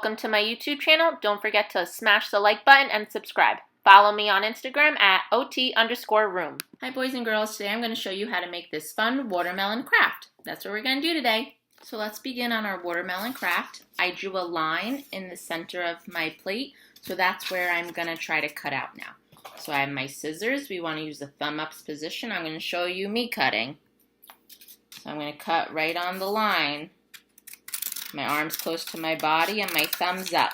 Welcome to my YouTube channel. Don't forget to smash the like button and subscribe. Follow me on Instagram at ot_room. Hi boys and girls, today I'm going to show you how to make this fun watermelon craft. That's what we're going to do today. So let's begin on our watermelon craft. I drew a line in the center of my plate, so that's where I'm going to try to cut out now. So I have my scissors. We want to use the thumb up position. I'm going to show you me cutting. So I'm going to cut right on the line. My arms close to my body and my thumbs up.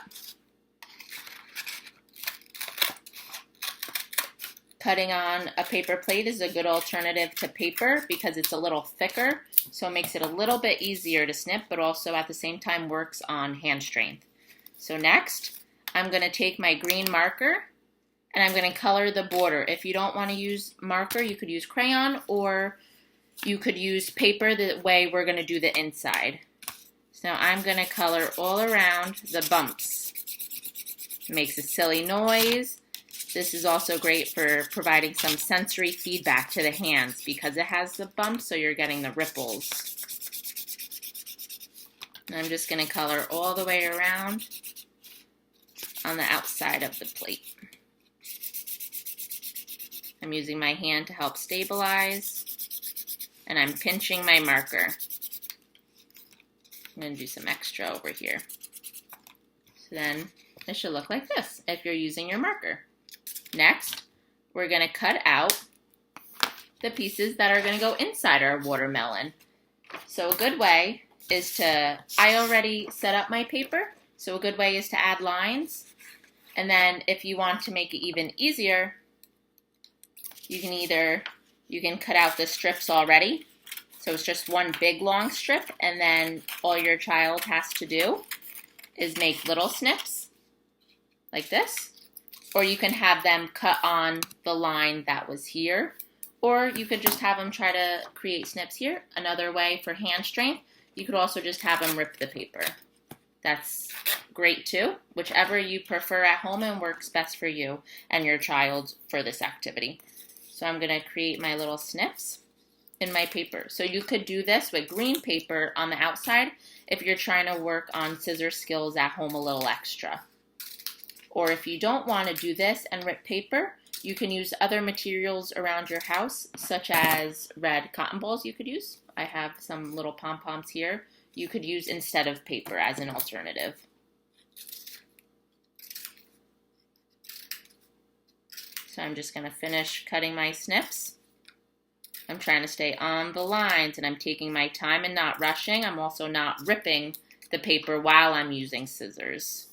Cutting on a paper plate is a good alternative to paper because it's a little thicker, so it makes it a little bit easier to snip, but also at the same time works on hand strength. So next, I'm going to take my green marker and I'm going to color the border. If you don't want to use marker, you could use crayon or you could use paper. The way we're going to do the inside. So now I'm going to color all around the bumps. It makes a silly noise. This is also great for providing some sensory feedback to the hands because it has the bumps, so you're getting the ripples. And I'm just going to color all the way around on the outside of the plate. I'm using my hand to help stabilize, and I'm pinching my marker. I'm going to do some extra over here. So then it should look like this if you're using your marker. Next, we're going to cut out the pieces that are going to go inside our watermelon. So a good way is to, I already set up my paper, so a good way is to add lines. And then if you want to make it even easier, you can cut out the strips already. So it's just one big long strip, and then all your child has to do is make little snips like this. Or you can have them cut on the line that was here. Or you could just have them try to create snips here. Another way for hand strength, you could also just have them rip the paper. That's great too. Whichever you prefer at home and works best for you and your child for this activity. So I'm going to create my little snips in my paper. So you could do this with green paper on the outside if you're trying to work on scissor skills at home a little extra. Or if you don't want to do this and rip paper, you can use other materials around your house, such as red cotton balls you could use. I have some little pom-poms here you could use instead of paper as an alternative. So I'm just going to finish cutting my snips. I'm trying to stay on the lines, and I'm taking my time and not rushing. I'm also not ripping the paper while I'm using scissors.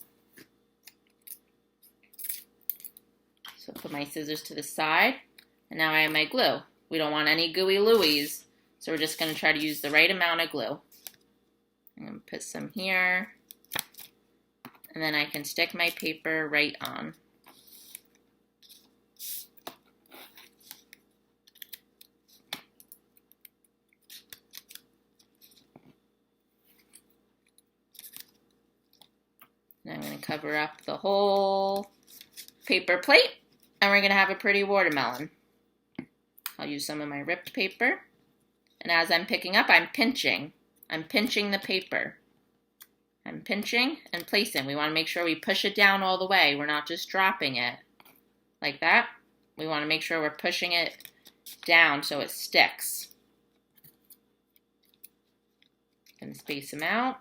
So put my scissors to the side, and now I have my glue. We don't want any gooey louies, so we're just going to try to use the right amount of glue. I'm going to put some here, and then I can stick my paper right on. And I'm going to cover up the whole paper plate, and we're going to have a pretty watermelon. I'll use some of my ripped paper, and as I'm picking up, I'm pinching. I'm pinching the paper. I'm pinching and placing. We want to make sure we push it down all the way. We're not just dropping it like that. We want to make sure we're pushing it down so it sticks. And space them out.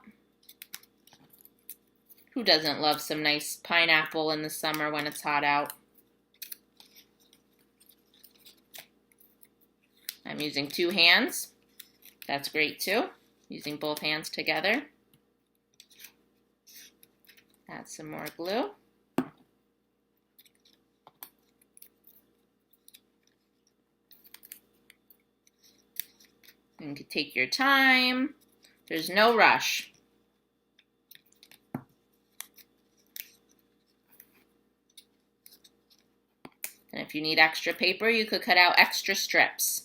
Who doesn't love some nice pineapple in the summer when it's hot out? I'm using two hands. That's great too. Using both hands together. Add some more glue. You can take your time. There's no rush. And if you need extra paper, you could cut out extra strips.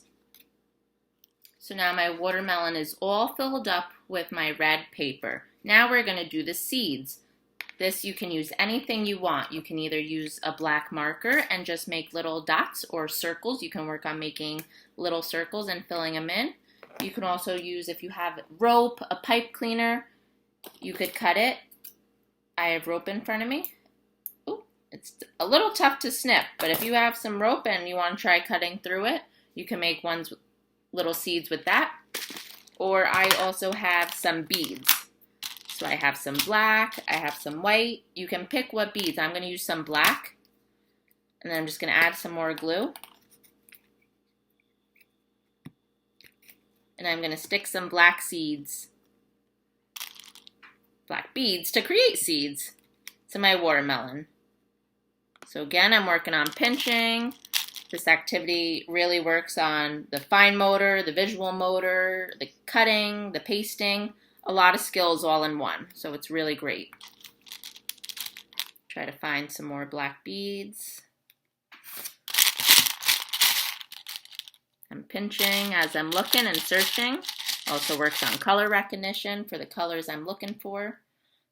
So now my watermelon is all filled up with my red paper. Now we're going to do the seeds. This you can use anything you want. You can either use a black marker and just make little dots or circles. You can work on making little circles and filling them in. You can also use, if you have rope, a pipe cleaner, you could cut it I have rope in front of me. Ooh, it's a little tough to snip, but if you have some rope and you want to try cutting through it, you can make little seeds with that. Or I also have some beads. So I have some black, I have some white. You can pick what beads. I'm going to use some black. And then I'm just going to add some more glue. And I'm going to stick some black seeds, black beads, to create seeds to my watermelon. So again, I'm working on pinching. This activity really works on the fine motor, the visual motor, the cutting, the pasting, a lot of skills all in one. So it's really great. Try to find some more black beads. I'm pinching as I'm looking and searching. Also works on color recognition for the colors I'm looking for.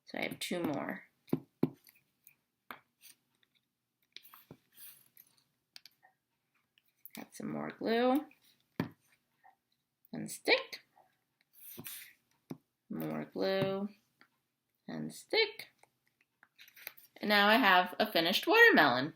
So I have 2 more. Add some more glue and stick. More glue and stick. And now I have a finished watermelon.